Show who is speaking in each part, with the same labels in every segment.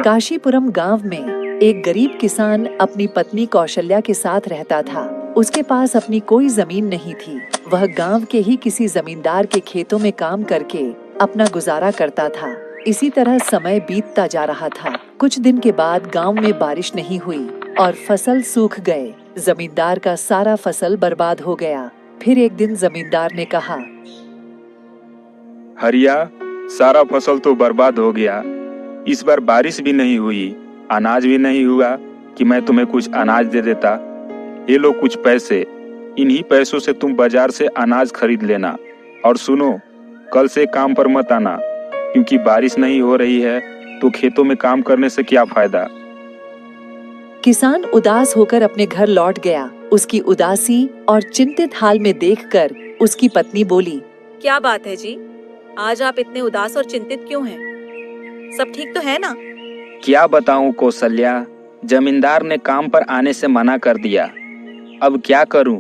Speaker 1: काशीपुरम गांव में एक गरीब किसान अपनी पत्नी कौशल्या के साथ रहता था। उसके पास अपनी कोई जमीन नहीं थी। वह गांव के ही किसी जमींदार के खेतों में काम करके अपना गुजारा करता था। इसी तरह समय बीतता जा रहा था। कुछ दिन के बाद गांव में बारिश नहीं हुई और फसल सूख गए। जमींदार का सारा फसल बर्बाद हो गया। फिर एक दिन जमींदार ने कहा,
Speaker 2: हरिया, सारा फसल तो बर्बाद हो गया। इस बार बारिश भी नहीं हुई, अनाज भी नहीं हुआ कि मैं तुम्हें कुछ अनाज दे देता। ये लो कुछ पैसे, इन्हीं पैसों से तुम बाजार से अनाज खरीद लेना। और सुनो, कल से काम पर मत आना, क्योंकि बारिश नहीं हो रही है तो खेतों में काम करने से क्या फायदा।
Speaker 1: किसान उदास होकर अपने घर लौट गया। उसकी उदासी और चिंतित हाल में देखकर उसकी पत्नी बोली,
Speaker 3: क्या बात है जी, आज आप इतने उदास और चिंतित क्यों हैं? सब ठीक तो है ना?
Speaker 4: क्या बताऊं कौशल्या, जमींदार ने काम पर आने से मना कर दिया। अब क्या करूं?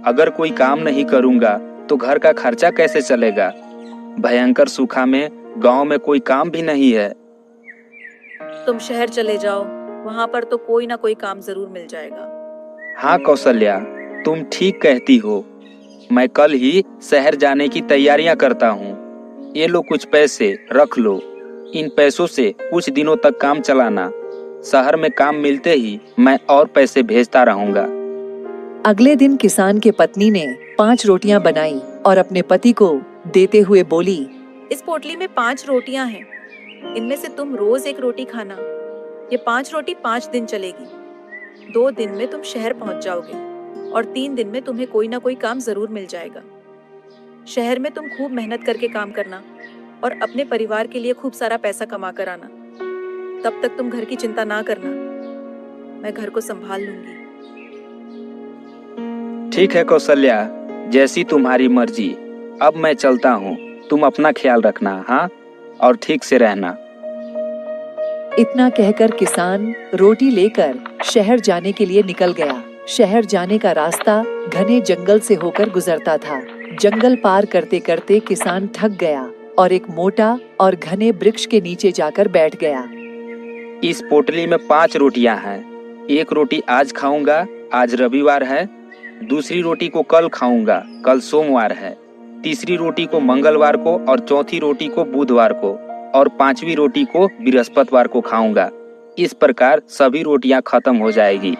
Speaker 4: अगर कोई काम नहीं करूंगा तो घर का खर्चा कैसे चलेगा? भयंकर सूखा में गांव में कोई काम भी नहीं है।
Speaker 3: तुम शहर चले जाओ, वहाँ पर तो कोई ना कोई काम जरूर मिल जाएगा।
Speaker 4: हाँ कौशल्या, तुम ठीक कहती हो। मैं कल ही शहर जाने की तैयारियां करता हूँ। ये लो कुछ पैसे, रख लो। इन पैसों से कुछ दिनों तक काम चलाना। शहर में काम मिलते ही मैं और पैसे भेजता रहूंगा।
Speaker 1: अगले दिन किसान के पत्नी ने 5 रोटियां बनाई और अपने पति को देते हुए बोली,
Speaker 3: इस पोटली में 5 रोटियां हैं। इनमें से तुम रोज एक रोटी खाना। ये 5 रोटी 5 दिन चलेगी। 2 दिन में तुम शहर पहुंच जाओगे और 3 दिन में तुम्हें कोई ना कोई काम जरूर मिल जाएगा। शहर में तुम खूब मेहनत करके काम करना और अपने परिवार के लिए खूब सारा पैसा कमा कर आना। तब तक तुम घर की चिंता ना करना, मैं घर को संभाल लूंगी।
Speaker 4: ठीक है कौशल्या, जैसी तुम्हारी मर्जी। अब मैं चलता हूँ। तुम अपना ख्याल रखना, हाँ, और ठीक से रहना।
Speaker 1: इतना कहकर किसान रोटी लेकर शहर जाने के लिए निकल गया। शहर जाने का रास्ता घने जंगल से होकर गुजरता था। जंगल पार करते करते किसान थक गया और एक मोटा और घने वृक्ष के नीचे जाकर बैठ गया।
Speaker 4: इस पोटली में 5 रोटियां हैं। एक रोटी आज खाऊंगा, आज रविवार है। दूसरी रोटी को कल खाऊंगा, कल सोमवार है। तीसरी रोटी को मंगलवार को और चौथी रोटी को बुधवार को और 5वीं रोटी को बृहस्पतिवार को खाऊंगा। इस प्रकार सभी रोटियां खत्म हो जाएगी।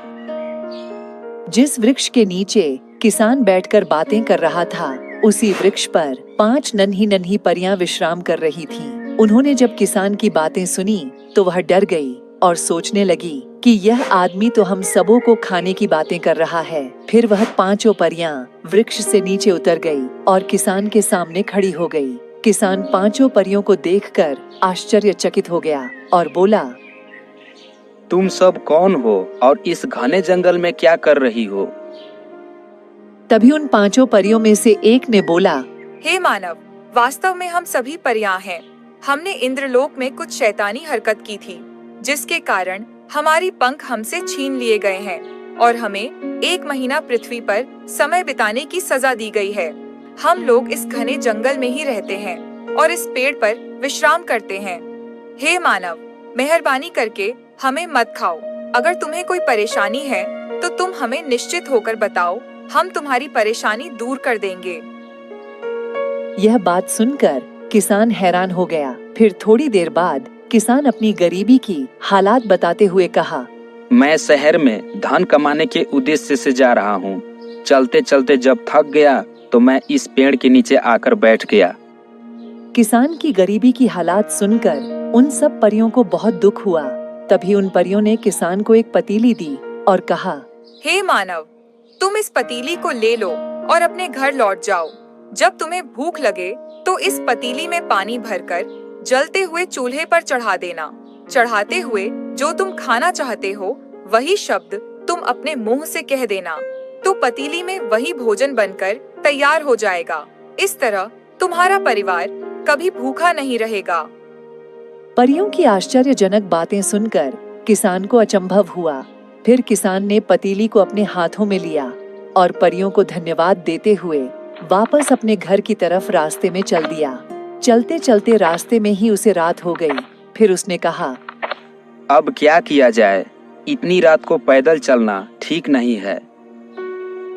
Speaker 1: जिस वृक्ष के नीचे किसान बैठकर बातें कर रहा था, उसी वृक्ष पर 5 नन्ही नन्ही परियां विश्राम कर रही थीं। उन्होंने जब किसान की बातें सुनी तो वह डर गई और सोचने लगी कि यह आदमी तो हम सबों को खाने की बातें कर रहा है। फिर वह 5 परियां वृक्ष से नीचे उतर गई और किसान के सामने खड़ी हो गई। किसान 5 परियों को देखकर आश्चर्यचकित हो गया और बोला,
Speaker 4: तुम सब कौन हो और इस घने जंगल में क्या कर रही हो?
Speaker 1: तभी उन 5 परियों में से एक ने बोला,
Speaker 5: हे मानव, वास्तव में हम सभी परियां हैं। हमने इंद्रलोक में कुछ शैतानी हरकत की थी, जिसके कारण हमारी पंख हमसे छीन लिए गए हैं और हमें 1 महीना पृथ्वी पर समय बिताने की सजा दी गई है। हम लोग इस घने जंगल में ही रहते हैं और इस पेड़ पर विश्राम करते हैं। हे मानव, मेहरबानी करके हमें मत खाओ। अगर तुम्हें कोई परेशानी है तो तुम हमें निश्चित होकर बताओ, हम तुम्हारी परेशानी दूर कर देंगे।
Speaker 1: यह बात सुनकर किसान हैरान हो गया। फिर थोड़ी देर बाद किसान अपनी गरीबी की हालात बताते हुए कहा,
Speaker 4: मैं शहर में धन कमाने के उद्देश्य से जा रहा हूँ। चलते चलते जब थक गया तो मैं इस पेड़ के नीचे आकर बैठ गया।
Speaker 1: किसान की गरीबी की हालात सुनकर उन सब परियों को बहुत दुख हुआ। तभी उन परियों ने किसान को एक पतीली दी और कहा,
Speaker 5: हे मानव, तुम इस पतीली को ले लो और अपने घर लौट जाओ। जब तुम्हें भूख लगे तो इस पतीली में पानी भरकर जलते हुए चूल्हे पर चढ़ा देना। चढ़ाते हुए जो तुम खाना चाहते हो वही शब्द तुम अपने मुंह से कह देना, तो पतीली में वही भोजन बनकर तैयार हो जाएगा। इस तरह तुम्हारा परिवार कभी भूखा नहीं रहेगा।
Speaker 1: परियों की आश्चर्यजनक बातें सुनकर किसान को अचंभव हुआ। फिर किसान ने पतीली को अपने हाथों में लिया और परियों को धन्यवाद देते हुए वापस अपने घर की तरफ रास्ते में चल दिया। चलते चलते रास्ते में ही उसे रात हो गई। फिर उसने कहा,
Speaker 4: अब क्या किया जाए? इतनी रात को पैदल चलना ठीक नहीं है।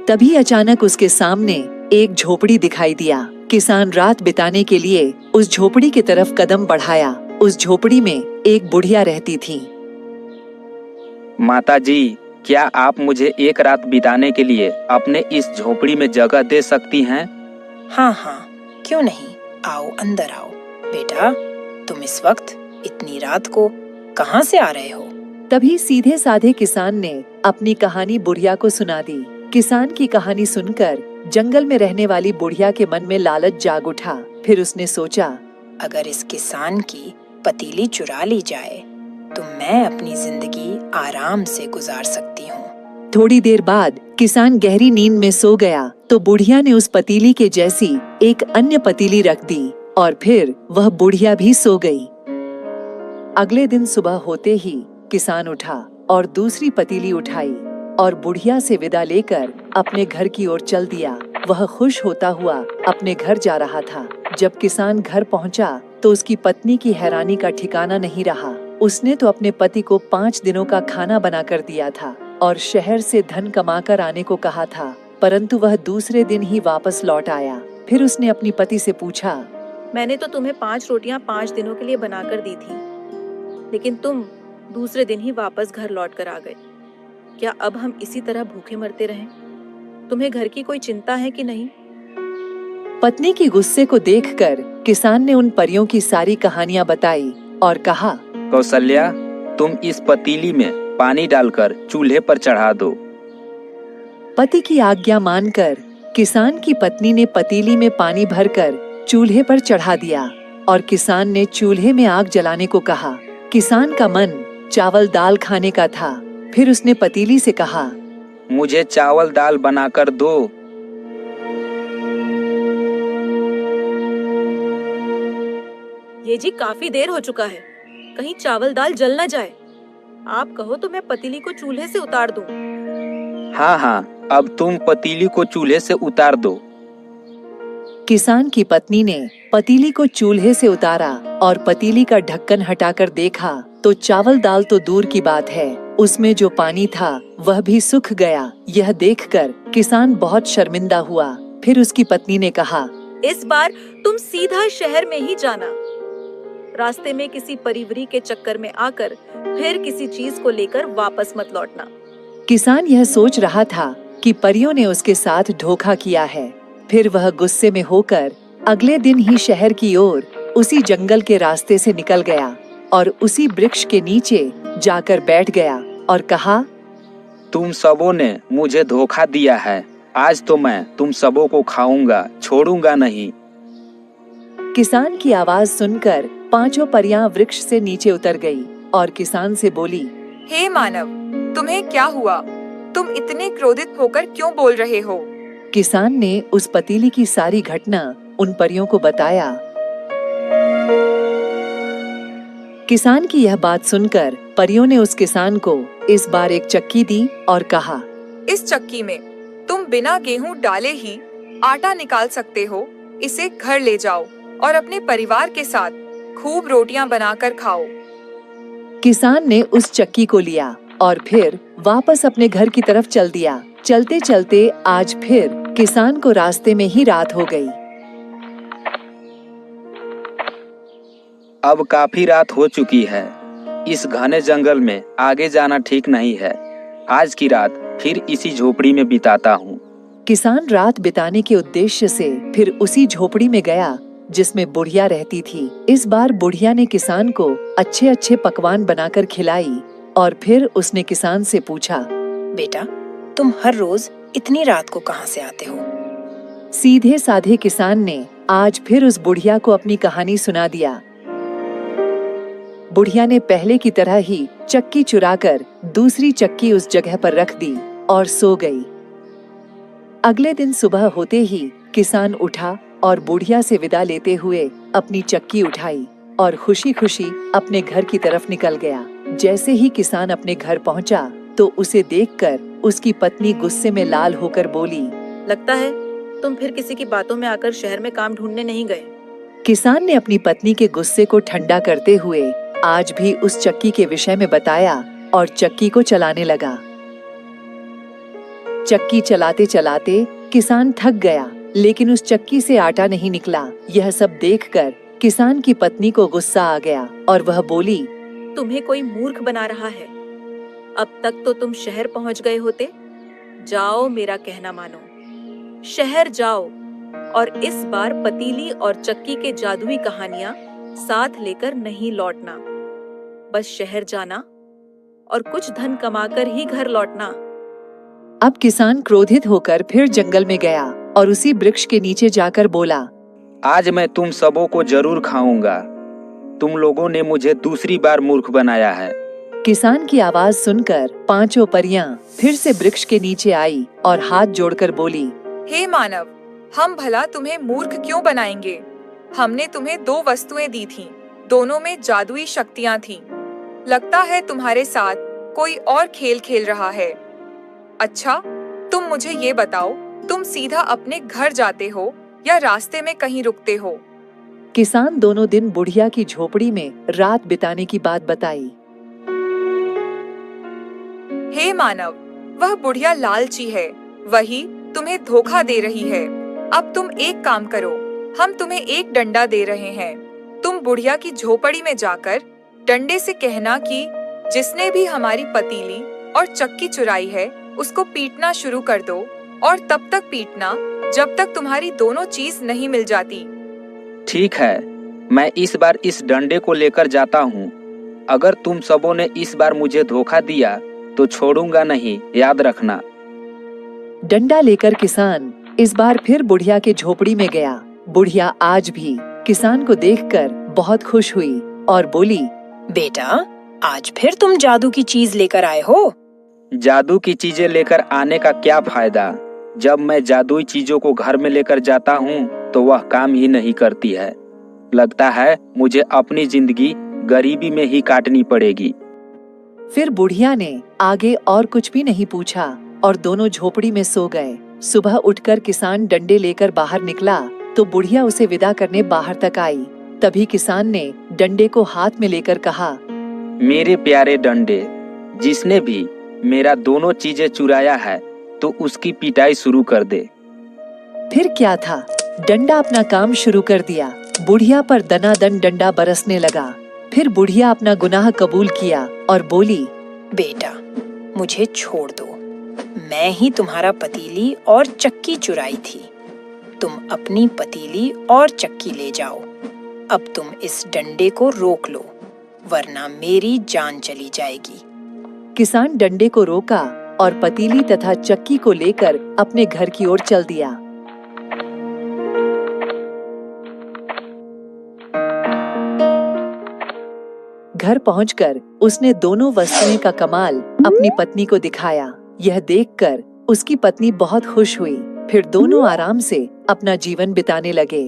Speaker 1: तभी अचानक उसके सामने एक झोपड़ी दिखाई दिया। किसान रात बिताने के लिए उस झोपड़ी की तरफ कदम बढ़ाया। उस झोपड़ी में एक बुढ़िया रहती थी।
Speaker 4: माताजी, क्या आप मुझे एक रात बिताने के लिए अपने इस झोपड़ी में जगह दे सकती हैं?
Speaker 6: हाँ हाँ, क्यों नहीं, आओ अंदर आओ। बेटा, तुम इस वक्त इतनी रात को कहाँ से आ रहे हो?
Speaker 1: तभी सीधे साधे किसान ने अपनी कहानी बुढ़िया को सुना दी। किसान की कहानी सुनकर जंगल में रहने वाली बुढ़िया के मन में लालच जाग उठा। फिर उसने सोचा,
Speaker 6: अगर इस किसान की पतीली चुरा ली जाए तो मैं अपनी जिंदगी आराम से गुजार सकती हूँ।
Speaker 1: थोड़ी देर बाद किसान गहरी नींद में सो गया तो बुढ़िया ने उस पतीली के जैसी एक अन्य पतीली रख दी और फिर वह बुढ़िया भी सो गई। अगले दिन सुबह होते ही किसान उठा और दूसरी पतीली उठाई और बुढ़िया से विदा लेकर अपने घर की ओर चल दिया। वह खुश होता हुआ अपने घर जा रहा था। जब किसान घर पहुंचा तो उसकी पत्नी की हैरानी का ठिकाना नहीं रहा। उसने तो अपने पति को 5 दिनों का खाना बना कर दिया था और शहर से धन कमाकर आने को कहा था, परंतु वह दूसरे दिन ही वापस लौट आया। फिर उसने अपनी पति से पूछा,
Speaker 3: मैंने तो तुम्हें 5 रोटियां 5 दिनों के लिए बनाकर दी थी, लेकिन तुम दूसरे दिन ही वापस घर लौट कर आ गए। क्या अब हम इसी तरह भूखे मरते रहें? तुम्हें घर की कोई चिंता है कि नहीं?
Speaker 1: पत्नी की गुस्से को देखकर किसान ने उन परियों की सारी कहानियां बताई और कहा,
Speaker 4: कौशल्या, तुम इस पतीली में पानी डालकर चूल्हे पर चढ़ा दो।
Speaker 1: पति की आज्ञा मानकर किसान की पत्नी ने पतीली में पानी भरकर चूल्हे पर चढ़ा दिया और किसान ने चूल्हे में आग जलाने को कहा। किसान का मन चावल दाल खाने का था। फिर उसने पतीली से कहा,
Speaker 4: मुझे चावल दाल बनाकर दो।
Speaker 3: ये जी काफी देर हो चुका है, कहीं चावल दाल जल न जाए। आप कहो तो मैं पतीली को चूल्हे से उतार दूं।
Speaker 4: हाँ हाँ, अब तुम पतीली को चूल्हे से उतार दो।
Speaker 1: किसान की पत्नी ने पतीली को चूल्हे से उतारा और पतीली का ढक्कन हटाकर देखा तो चावल दाल तो दूर की बात है, उसमें जो पानी था वह भी सूख गया। यह देखकर किसान बहुत शर्मिंदा हुआ। फिर उसकी पत्नी ने कहा,
Speaker 3: इस बार तुम सीधा शहर में ही जाना। रास्ते में किसी परिवरी के चक्कर में आकर फिर किसी चीज को लेकर वापस मत लौटना।
Speaker 1: किसान यह सोच रहा था कि परियों ने उसके साथ धोखा किया है। फिर वह गुस्से में होकर अगले दिन ही शहर की ओर उसी जंगल के रास्ते से निकल गया और उसी वृक्ष के नीचे जाकर बैठ गया और कहा,
Speaker 4: तुम सबों ने मुझे धोखा दिया है। आज तो मैं तुम सबों को खाऊंगा, छोड़ूंगा नहीं।
Speaker 1: किसान की आवाज सुनकर 5 परियां वृक्ष से नीचे उतर गई और किसान से बोली,
Speaker 5: हे मानव, तुम्हें क्या हुआ? तुम इतने क्रोधित होकर क्यों बोल रहे हो?
Speaker 1: किसान ने उस पतीली की सारी घटना उन परियों को बताया। किसान की यह बात सुनकर परियों ने उस किसान को इस बार एक चक्की दी और कहा,
Speaker 5: इस चक्की में तुम बिना गेहूं डाले ही आटा निकाल सकते हो। इसे घर ले जाओ और अपने परिवार के साथ खूब रोटियां बनाकर खाओ।
Speaker 1: किसान ने उस चक्की को लिया और फिर वापस अपने घर की तरफ चल दिया। चलते चलते आज फिर किसान को रास्ते में ही रात हो गई।
Speaker 4: अब काफी रात हो चुकी है। इस घने जंगल में आगे जाना ठीक नहीं है। आज की रात फिर इसी झोपड़ी में बिताता हूँ।
Speaker 1: किसान रात बिताने के उद्देश्य से फिर उसी झोपड़ी में गया जिसमें बुढ़िया रहती थी। इस बार बुढ़िया ने किसान को अच्छे अच्छे पकवान बनाकर खिलाई और फिर उसने किसान से पूछा,
Speaker 6: बेटा, तुम हर रोज इतनी रात को कहाँ से आते हो?
Speaker 1: सीधे साधे किसान ने आज फिर उस बुढ़िया को अपनी कहानी सुना दिया। बुढ़िया ने पहले की तरह ही चक्की चुराकर दूसरी चक्की उस जगह पर रख दी और सो गई। अगले दिन सुबह होते ही किसान उठा और बुढ़िया से विदा लेते हुए अपनी चक्की उठाई और खुशी खुशी अपने घर की तरफ निकल गया। जैसे ही किसान अपने घर पहुंचा तो उसे देखकर उसकी पत्नी गुस्से में लाल होकर बोली,
Speaker 3: लगता है तुम फिर किसी की बातों में आकर शहर में काम ढूंढने नहीं गए।
Speaker 1: किसान ने अपनी पत्नी के गुस्से को ठंडा करते हुए आज भी उस चक्की के विषय में बताया और चक्की को चलाने लगा। चक्की चलाते चलाते किसान थक गया, लेकिन उस चक्की से आटा नहीं निकला। यह सब देखकर किसान की पत्नी को गुस्सा आ गया और वह बोली,
Speaker 3: तुम्हें कोई मूर्ख बना रहा है। अब तक तो तुम शहर पहुंच गए होते। जाओ, मेरा कहना मानो, शहर जाओ और इस बार पतीली और चक्की के जादुई कहानियां साथ लेकर नहीं लौटना। बस शहर जाना और कुछ धन कमाकर ही घर लौटना।
Speaker 1: अब किसान क्रोधित होकर फिर जंगल में गया और उसी वृक्ष के नीचे जाकर बोला,
Speaker 4: आज मैं तुम सबों को जरूर खाऊंगा। तुम लोगों ने मुझे दूसरी बार मूर्ख बनाया है।
Speaker 1: किसान की आवाज सुनकर पांचों परियां फिर से वृक्ष के नीचे आई और हाथ जोड़कर बोली,
Speaker 5: हे मानव, हम भला तुम्हें मूर्ख क्यों बनाएंगे? हमने तुम्हें 2 वस्तुएं दी थीं, दोनों में जादुई शक्तियां थीं। लगता है तुम्हारे साथ कोई और खेल खेल रहा है। अच्छा, तुम मुझे ये बताओ, तुम सीधा अपने घर जाते हो या रास्ते में कहीं रुकते हो?
Speaker 1: किसान दोनों दिन बुढ़िया की झोपड़ी में रात बिताने की बात बताई।
Speaker 5: हे मानव, वह बुढ़िया लालची है, वही तुम्हें धोखा दे रही है। अब तुम एक काम करो, हम तुम्हें एक डंडा दे रहे हैं। तुम बुढ़िया की झोपड़ी में जाकर डंडे से कहना कि जिसने भी हमारी पतीली और चक्की चुराई है उसको पीटना शुरू कर दो, और तब तक पीटना जब तक तुम्हारी दोनों चीज नहीं मिल जाती।
Speaker 4: ठीक है, मैं इस बार इस डंडे को लेकर जाता हूँ। अगर तुम सबों ने इस बार मुझे धोखा दिया तो छोड़ूंगा नहीं, याद रखना।
Speaker 1: डंडा लेकर किसान इस बार फिर बुढ़िया के झोपड़ी में गया। बुढ़िया आज भी किसान को देखकर बहुत खुश हुई और बोली,
Speaker 6: बेटा, आज फिर तुम जादू की चीज लेकर आए हो।
Speaker 4: जादू की चीजें लेकर आने का क्या फायदा? जब मैं जादुई चीजों को घर में लेकर जाता हूँ तो वह काम ही नहीं करती है। लगता है मुझे अपनी जिंदगी गरीबी में ही काटनी पड़ेगी।
Speaker 1: फिर बुढ़िया ने आगे और कुछ भी नहीं पूछा और दोनों झोपड़ी में सो गए। सुबह उठकर किसान डंडे लेकर बाहर निकला तो बुढ़िया उसे विदा करने बाहर तक आई। तभी किसान ने डंडे को हाथ में लेकर कहा,
Speaker 4: मेरे प्यारे डंडे, जिसने भी मेरा दोनों चीजें चुराया है तो उसकी पिटाई शुरू कर दे।
Speaker 1: फिर क्या था, डंडा अपना काम शुरू कर दिया। बुढ़िया पर दनादन डंडा बरसने लगा। फिर बुढ़िया अपना गुनाह कबूल किया और बोली,
Speaker 6: बेटा, मुझे छोड़ दो। मैं ही तुम्हारा पतीली और चक्की चुराई थी। तुम अपनी पतीली और चक्की ले जाओ। अब तुम इस डंडे को रोक लो, वरना मेरी जान चली जाएगी।
Speaker 1: किसान डंडे को रोका और पतीली तथा चक्की को लेकर अपने घर की ओर चल दिया। घर पहुंचकर उसने दोनों वस्तुएं का कमाल अपनी पत्नी को दिखाया। यह देखकर उसकी पत्नी बहुत खुश हुई। फिर दोनों आराम से अपना जीवन बिताने लगे।